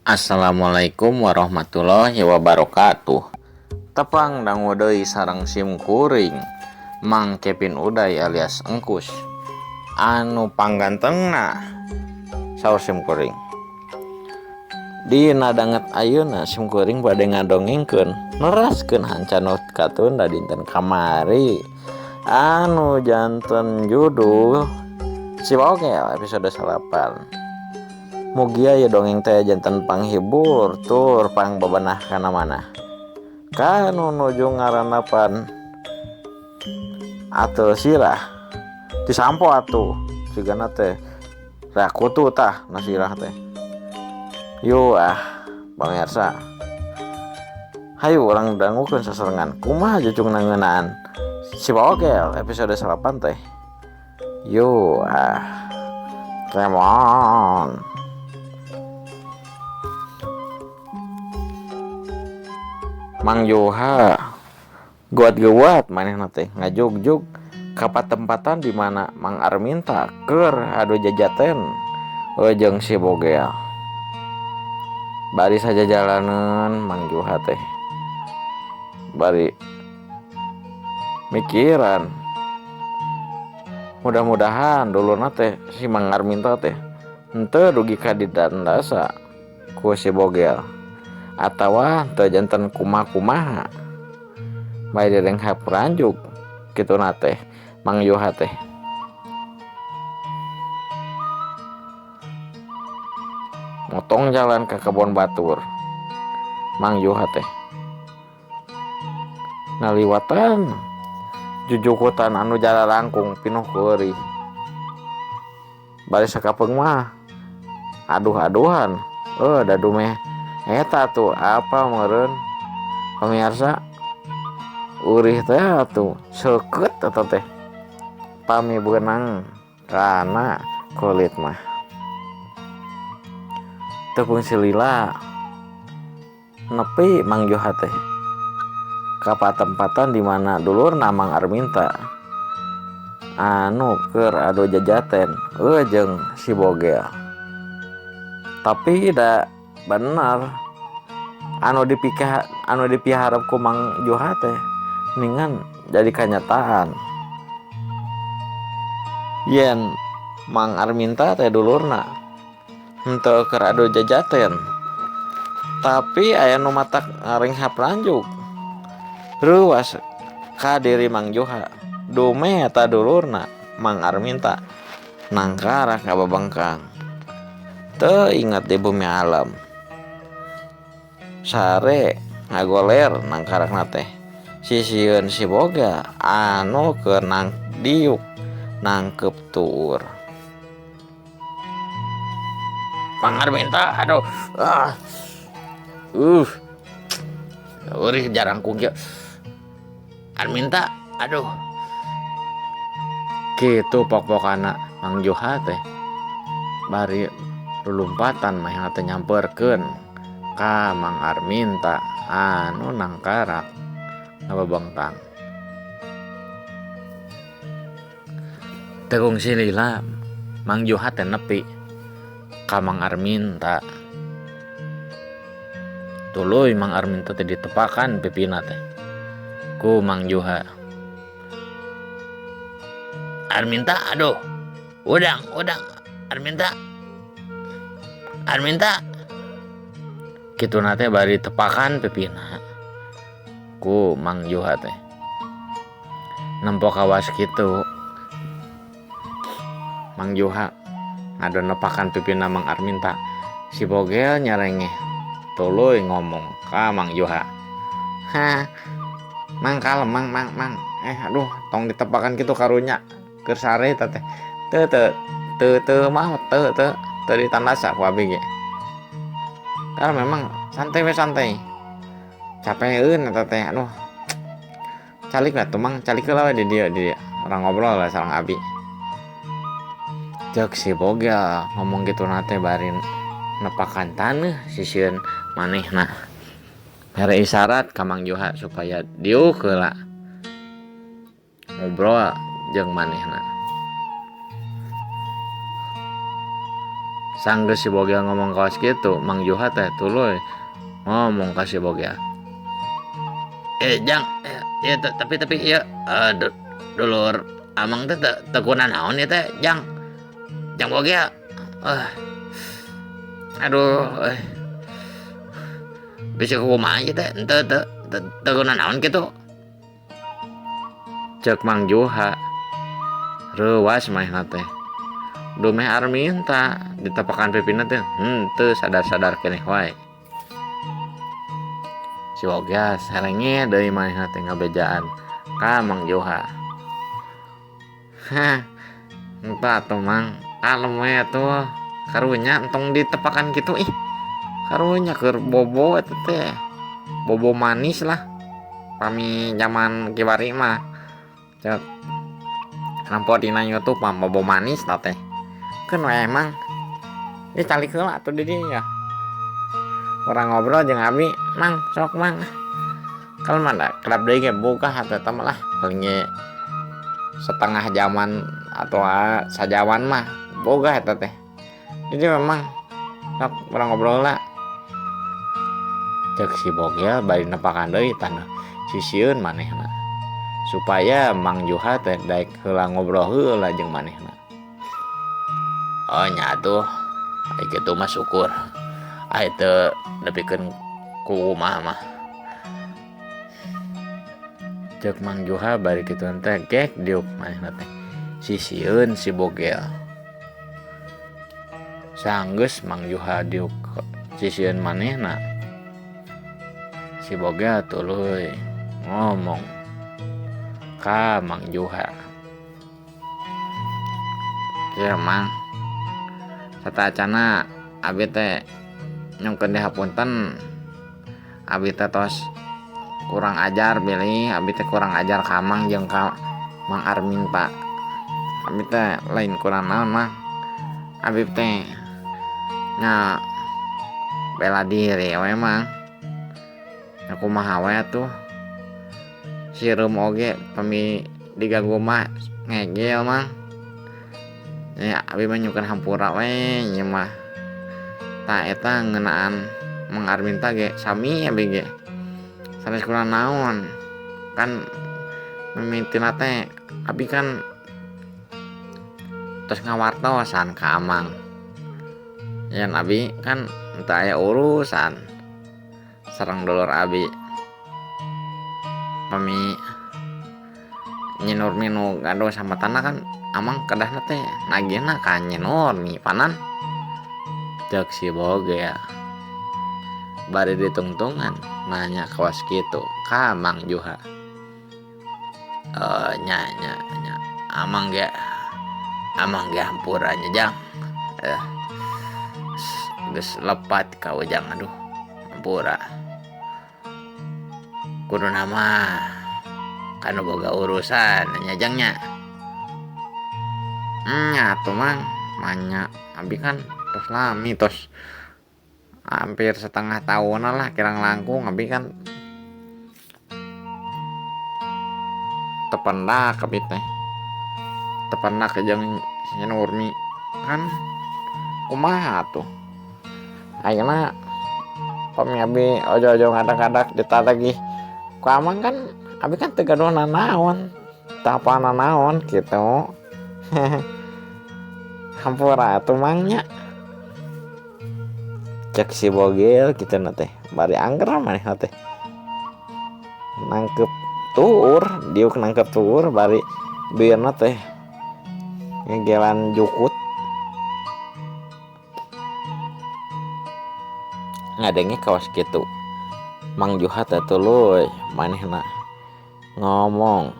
Assalamualaikum warahmatullahi wabarakatuh. Tepang dangu deui sareng sim kuring Mang Kevin Uday alias Engkus. Anu panggantengna saur sim kuring. Dina danget ayeuna sim kuring bade ngadongengkeun neraskeun hancanot katunda dinten kamari. Anu janten judul Si Bogel episode 8. Mugia ya dongeng teh jantan panghibur tur pang bebenah kana mana kanu nuju ngaranapan atuh sirah disampo atuh sigana teh rakutu tah nasirah teh yu pamirsa hayu urang dangukeun sasarengan kumaha jucung nangeunaan Si Bogel episode 8 teh yu come on. Mang Joha guat manehna teh ngajugjug ka patempatan di mana Mang Arminta keur adu jajaten jeung Si Bogel. Bari saja jalaneun Mang Joha teh bari mikiran mudah-mudahan dulurna teh si Mang Arminta teh henteu dugi ka didandasa ku Si Bogel atawa teu janten kumaha-kumaha bae dereng haperanjuk kituna teh Mang Joha teh. Motong jalan ke kebon batur Mang Joha teh ngaliwatan jujukutan anu jala langkung pinuh keurih. Bari sakapeung mah aduh-aduhan dadu meh eta tuh apa meureun pamirsa urih teh atuh seukeut eta teh pami beunang kana kulit mah tepung silila nepi Mang Joha teh ka patempatan di mana dulurna Mang Arminta anu keur adu jajaten jeung Si Bogel. Tapi da bener anu dipiharep ku Mang Joha teh ningan jadi kenyataan. Yen Mang Arminta teh dulurna henteu keur adu jajaten tapi aya nu matak ngaring hapranjuk ruas ka diri Mang Joha dume eta dulurna Mang Arminta nangkara ka babengkang teu inget di bumi alam sare ngagoler nangkarakna teh sisieun Si Bogel anu keur diuk nangkep tuur. Mang Arminta aduh urih jarang kugi Arminta aduh kitu pok-pokana Mang Joha teh bari lulumpatan mah teh nyamperkeun ka Mang Arminta anu nangkarak ngababengkang. Tegung silila Mang Joha teh nepi ka Mang Arminta tuluy Mang Arminta teh ditepakan pipina teh ku Mang Joha. Arminta aduh udang Arminta kituna teh bari tepakan pipina ku Mang Joha teh nempo kawas kitu Mang Joha adu nepakan pipina Mang Arminta. Si Bogel nyarengeh tuluy ngomong ka Mang Joha Mang kalem mang aduh tong ditepakan kitu karunya keur sare teh teu mah teu ditandasa ku abi ge karena memang santai capeun eta teh aduh calik atuh Mang calik heula we di dieu orang ngobrol lah sareng abi cek Si Bogel ngomong gitu nate bari nepakan taneuh sisieun manehna mere isyarat ka Mang Joha supaya diuk heula ngobrol jeung manehna. Sanggeus si Bogel ngomong kaos gitu, Mang Juha teh tuluy ngomong ka si Bogel. Jang, ya tapi ya dulur amang teh tekunan naon ya teh, Jang. Jang Bogel. Aduh, bisa kumaha ieu teh, henteu tekunan naon kitu. Cek Mang Juha. Reuwas manehna teh. Dumeh Arminta ditepakan pipina teh, teu sadar-sadar keneh wae. Si Bogel serenge deui manehna teh ngabejaan ka Mang Juha. Hah, entah tuh Mang, kalem we tuh. Karunya entong ditepakan gitu karunya keur bobo eta teh. Bobo manis lah. Pami zaman kiwari mah. Cek nampo dina YouTube mah bobo manis teh. Keun we Mang. Ini calik heula atuh di dieu ya. Orang ngobrol jeung abi, Mang, sok Mang. Kalau mana kerap deui ge buka hate teh lah. Paling setengah jaman atau sajawan mah boga eta teh. Jadi memang sok orang ngobrol lah. Cek si Bogel bari nepakan deui tanda sisieun manehna. Supaya Mang Juha teh daek heula ngobrol heula jeung manehna. Oh nya atuh, ai kitu mah syukur. Ai teu nepikeun ku kumaha mah. Cek Mang Juha bari kitu teh gek diuk manehna teh. Sisieun si Bogel. Sanggeus Mang Juha diuk sisieun manehna. Si Bogel tuluy ngomong ka Mang Juha. Ya Mang, satacana abi teh nyongkeun dihapunten. Abi teh tos kurang ajar bilih, abi teh kurang ajar ka Mang jeung ka Mang Arminta. Abi teh lain kurang naon Mang. Abi teh nya bela diri we Mang. Aku mah we tuh. Sireum oge pami diganggu mah ngegel Mang. Ya abi mah nyukeun hampura we nya mah. Tah eta ngeunaan Mang Arminta ge sami abi ge. Sanes kurang naon. Kan mimitina teh abi kan tos ngawartosan ka Amang. Yen abi kan teu aya urusan sareng dulur abi. Pami Nyi Nurmi nu gaduh sambatana kan Amang kedahna teh nagihna ka Nyi Nurmi panan. Cek si Bogel bari ditungtungan nanya kawas kitu ka Mang Juha. Nya Amang ge hampura nya Jang. Geus lepat ka ujang aduh hampura. Kuduna mah kana boga urusan nya Jang nya. Nya atuh Mang, manya abi kan tos lami tos hampir setengah tahunan lah kirang langkung abi kan tependak abi teh. Tependak jeung Nyi Nurmi kan kumaha tuh. Ayeuna pami abi ojo-ojo ngadak-ngadak ditatagih ku Amang kan abi kan teu gaduh nanaon. Teu apa nanaon kitu. Hampura atuh Mang nya. Cek si Bogel kitu na teh bari angger manehna teh. Nangkep tuur, diuk nangkep tuur bari bieurna teh ngegelan jukut. Ngadenge kawas kitu. Mang Juha teh tuluy manehna ngomong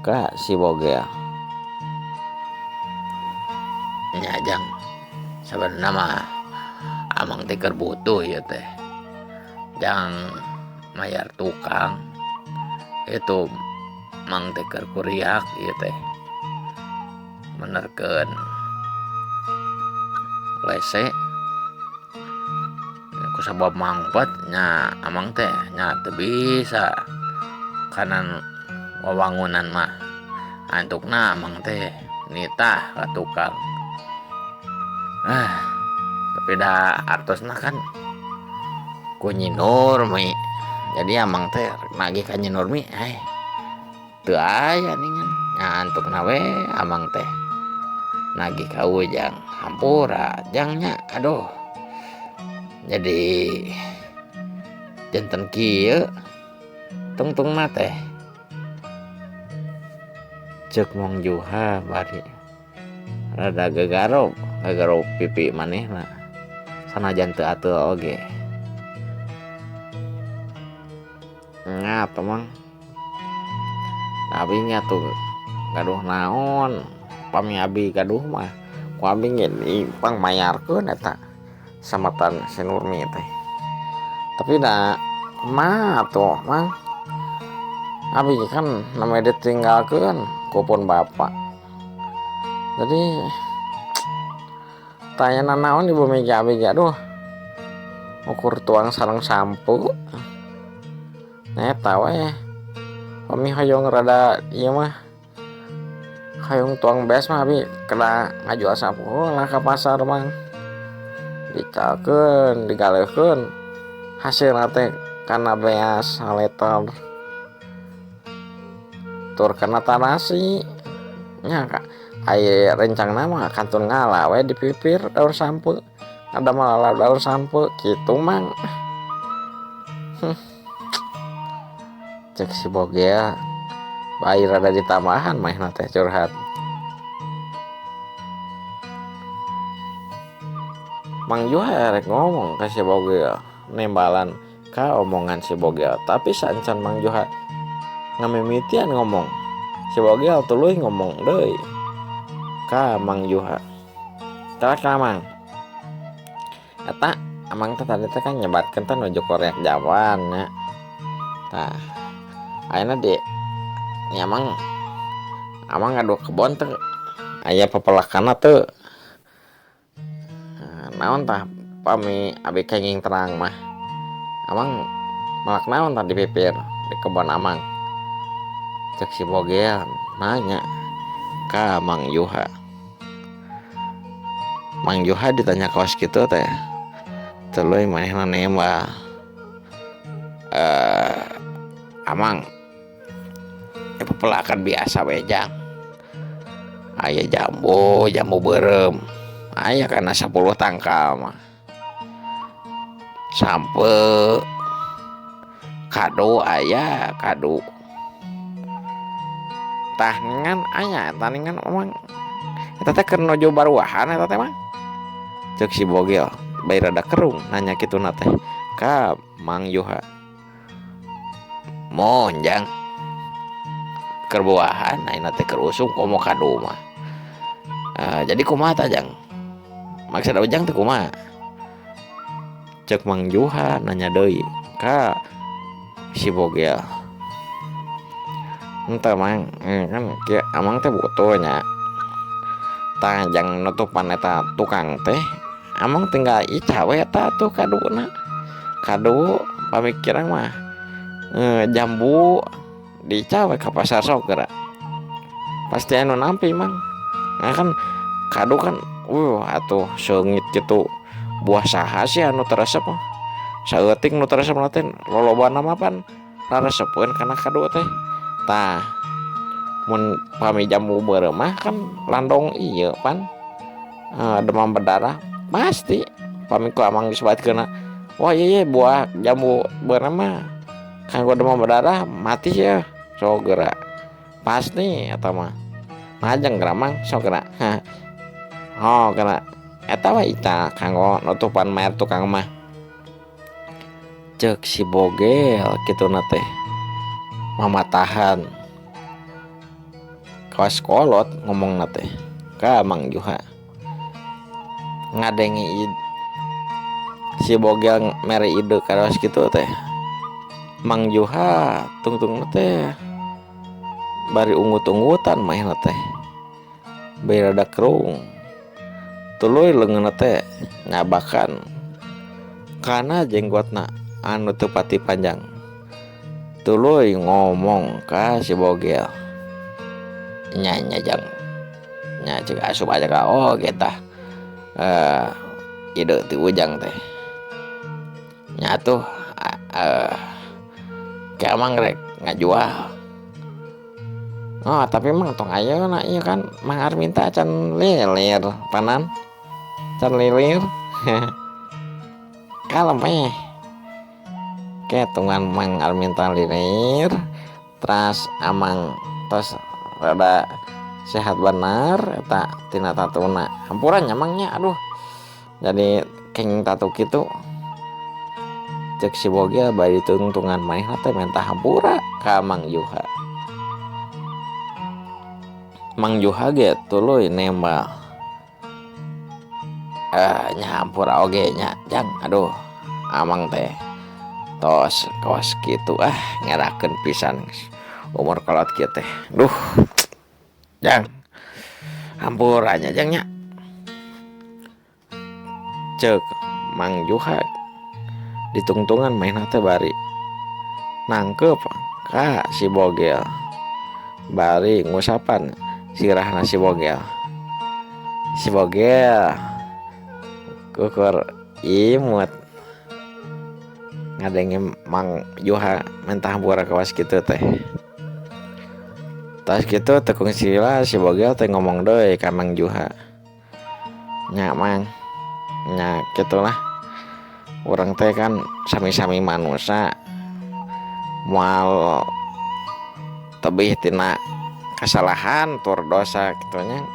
ka si Bogel. Nya Jang, sabenerna mah Amang teh keur butuh ieu teh. Jang mayar tukang. Itu Mang teh keur kuriak ieu teh. Menerkeun WC ku sabab mangpet nya Amang teh nya teu bisa kana wawangunan mah. Antukna Amang teh nitah ka tukang. ah tapi dah artosna kan ku Nyi Nurmi, jadi amang teh nagih ka Nyi Nurmi teu aya ningan ngantuk nawe amang teh nagih ka Ujang hampura jangnya aduh jadi janten kieu tungtungna teh ceuk Mang Juha bari rada gegarop pipi manehna sanajan teu atul oge ngat emang abi nya tuh gaduh naon pami abi gaduh mah ku abi ngeuning pang mayarkeun eta samatan si Nurmi teh tapi da kumaha tuh mang abi kan namanya ditinggalkeun ku pun bapak jadi tanya naon ibu Mega abi aduh ukur tuang sareng sampo eta we pami hoyong rada ieu mah hoyong tuang beas mah abi kena ngajual sampo lah ka pasar mang dicalkeun digaleukeun hasilna teh kana beas haleter tur kana tanasi nya ka aya rencangna mah kantun ngala we dipipir daun sampo ada malah daun sampo kitu mang cek si Bogel bayi rada ditambahan mah teh curhat Mang Juha rek ngomong ka si Bogel nembalan ka omongan si Bogel tapi sancan Mang Juha ngamimitian ngomong si Bogel tuluy ngomong deui ka Mang Juha kalak Mang eta amang teh tadi teh kan nyebatkeun teh nuju korek Jawan nya tah ayeuna di nya amang ngaduh kebon teh aya papelakana teu naon tah pami abi kenging terang mah amang malak naon tah dipipir di kebon amang cek si Bogel nanya ka Mang Juha ditanya kaos kitu teh tuluy manehna nembal amang pepelakan biasa we jang aya jambu beureum aya kana 10 tangkal mah sampe kado aya kado tah ningan aya tah ningan emang eta teh keur nuju baruahan eta teh mah ceuk si Bogel bae rada kerung nanya kituna teh ka Mang Juha mohon jang keur buahan ayeuna teh keur usum komo kado mah jadi kumaha tah jang maksud Ujang teh kumaha ceuk Mang Juha nanya deui ka si Bogel henteu mang kan kieu amang teh butuh nya tah jang nutupan eta tukang teh amang tinggal ica we eta tuh kadona kado pamikiran mah jambu dica we ka pasar sok geura pasti anu nampi mang nah kan kado kan atuh seungit kitu buah saha sih anu teresep mah saeutik nu teresep teh lolobana mah pan raresepkeun kana kado teh tah mun pami jambu beureum mah kan landong ieu pan demam berdarah pasti pami ku amang disebutkeun wah ieu buah jambu beureum mah kanggo demam berdarah mati ya sok geura pasti eta mah majeng geura mang sok geura kena eta we ita kanggo nutupan mayar tukang mah ceuk si Bogel kituna teh mamatahan kaos kolot ngomongna teh ka Mang Juha ngadengi si Bogel mere ide kaos kitu teh Mang Juha tungtungna teh bari ungut-ungutan maehna teh bae rada kerung tuluy leungeunna teh nyabakan kana jenggotna anu teu pati panjang tuluy ngomong ka si Bogel nya jang nya ceuk asup aja ka gitu eh ide ti Ujang teh nyatu kayak emang rek ngajual. Oh tapi emang tong ayeuna ieu kan Mang Arminta can lilir panan can lilir kalem kayak tungan Mang Arminta lilir teras amang tos rada sehat benar eta tina tatuna hampuran nyamangnya aduh jadi keng tatu kitu cek si Bogel bari tuntungan manehna teh mentah hampura ka Mang Juha. Mang Juha ge tuluy nembal nyahampura oge nya jang aduh amang teh tos kos kitu ngerakeun pisan umur kolot kieu teh duh jang hampurannya jangnya cek Mang Juha ditungtungan main teh bari nangkep ka si Bogel bari ngusapan sirahna si Bogel kukur imut ngadenge Mang Juha mentah hampura kawas kitu teh tas kitu tekung sila si Bogel teh ngomong deui ka Mang Juha nya Mang nya kitulah urang teh kan sami-sami manusia moal tebih tina kesalahan tur dosa kitunya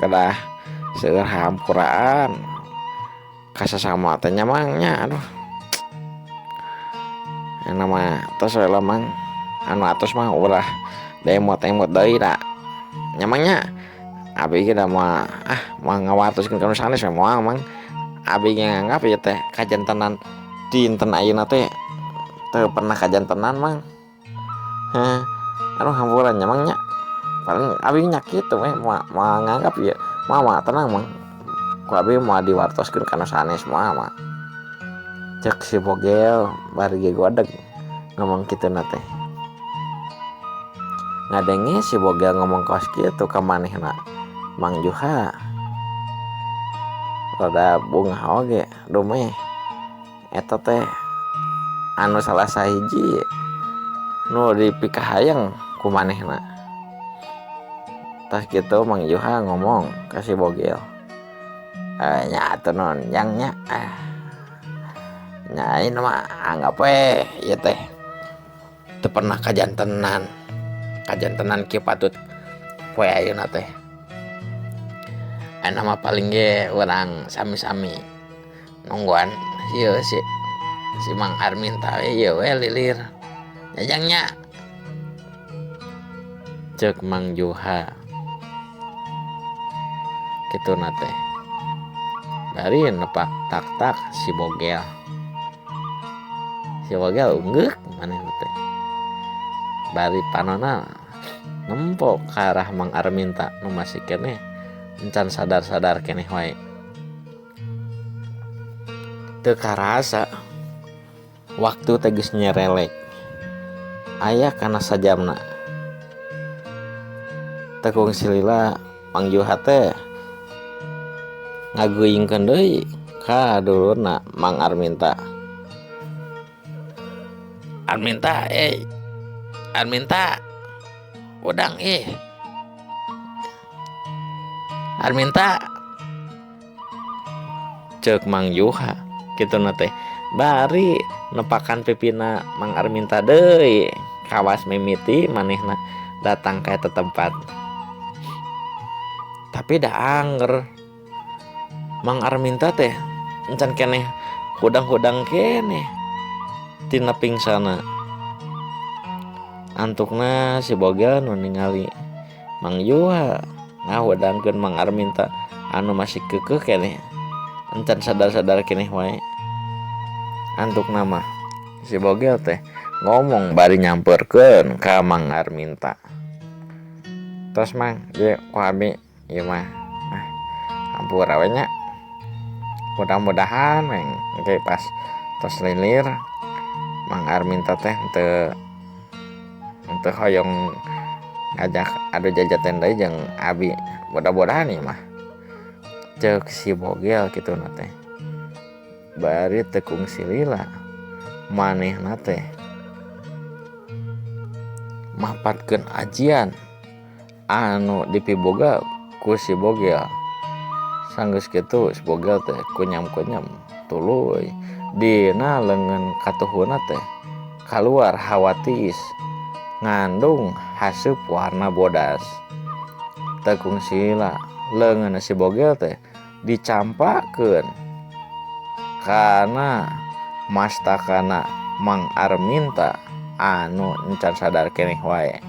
kedah seueur hampuraan kasasama teh nyamangnya aduh nama tos we Mang anu atos mah ulah demot-demot deui da nyamangnya abi ge da mah ngawartoskeun ka sanes moal Mang abi ge nganggap ieu teh kajantenan dinten ayeuna teh teu pernah kajantenan Mang aduh hampuran nyamangnya paling abi nya kitu mah nganggap ieu mah tenang Mang ku abi mah diwartoskeun kana sanes mah cek si Bogel bari ge godeg ngomong kituna teh ngadenge si Bogel ngomong kaos kitu ka manehna Mang Juha rada bunga oge dumeh eta teh anu salah sahiji nu dipikahayang ku manehna tas kitu Mang Juha ngomong ka si Bogel nya atuh non yang nya nya ini mah anggap we ieu teh teu pernah kajantenan kieu patut poe ayeuna teh nama paling ge urang sami-sami nungguan ieu si Mang Arminta ieu we lilir jajangnya cek Mang Juha kituna teh bari nepak tak si Bogel unggeuh manehna teh bari panonna nempok ka arah Mang Arminta nu masih keneh encan sadar keneh wae teu karasa waktu teh geus nyerelek aya kana sajamna tekung silila Mang Juha teh ngaguingkeun deui ka dulurna Mang Arminta udang Arminta cek Mang Juha kituna teh bari nepakan pipina Mang Arminta deui kawas mimiti manehna datang ka eta tempat tapi da anger Mang Arminta teh encan keneh hudang-hudang keneh tina pingsana antukna si Bogel nu ningali Mang Juha ngahudangkeun Mang Arminta anu masih keukeuh keneh encan sadar keneh wae antukna mah si Bogel teh ngomong bari nyamperkeun ka Mang Arminta tos Mang ge ku abi ieu mah hampura we nya mudah-mudahan engke pas tos lilir Mang Arminta teh teu hoyong ngajak adu jajaten deui jeung abi mudah-mudahan ieu mah cek si bogel gitu nate bari tekung silila maneh nate mapatkeun ajian anu dipiboga ku si bogel. Sanggeus kitu si bogel teh kunyam-kunyam tuluy dina leungeun katuhuna teh kaluar hawa tiis ngandung haseup warna bodas. Tekung silila leungeun si bogel teh dicampakeun kana mastakana Mang Arminta anu encan sadar keneh wae.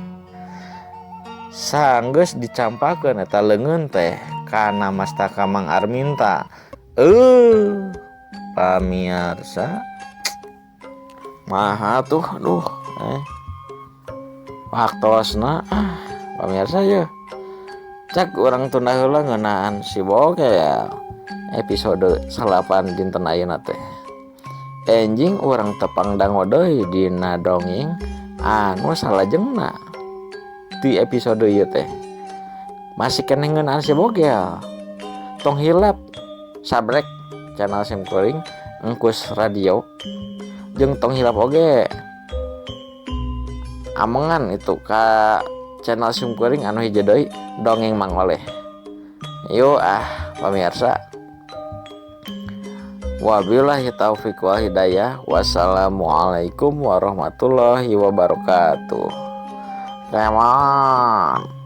Sanggeus dicampakeun eta leungeun teh kana mastaka Mang Arminta. Pamirsa maha tuh aduh waktosna pamirsa ye cak urang tunda heula ngeunaan si bogel episode 8 dinten ayeuna teh enjing urang tepang dango deui dina dongeng anu salajengna di episode ieu teh masih keneh ngeunaan si bogel tong hilap sabrek channel simkuring engkus radio jeung tong hilap oge amengan itu ka channel simkuring anu hiji deui dongeng Mang Oleh. Yuk pamirsa, wabillahi taufiq wal hidayah. Wassalamualaikum warahmatullahi wabarakatuh. Come on.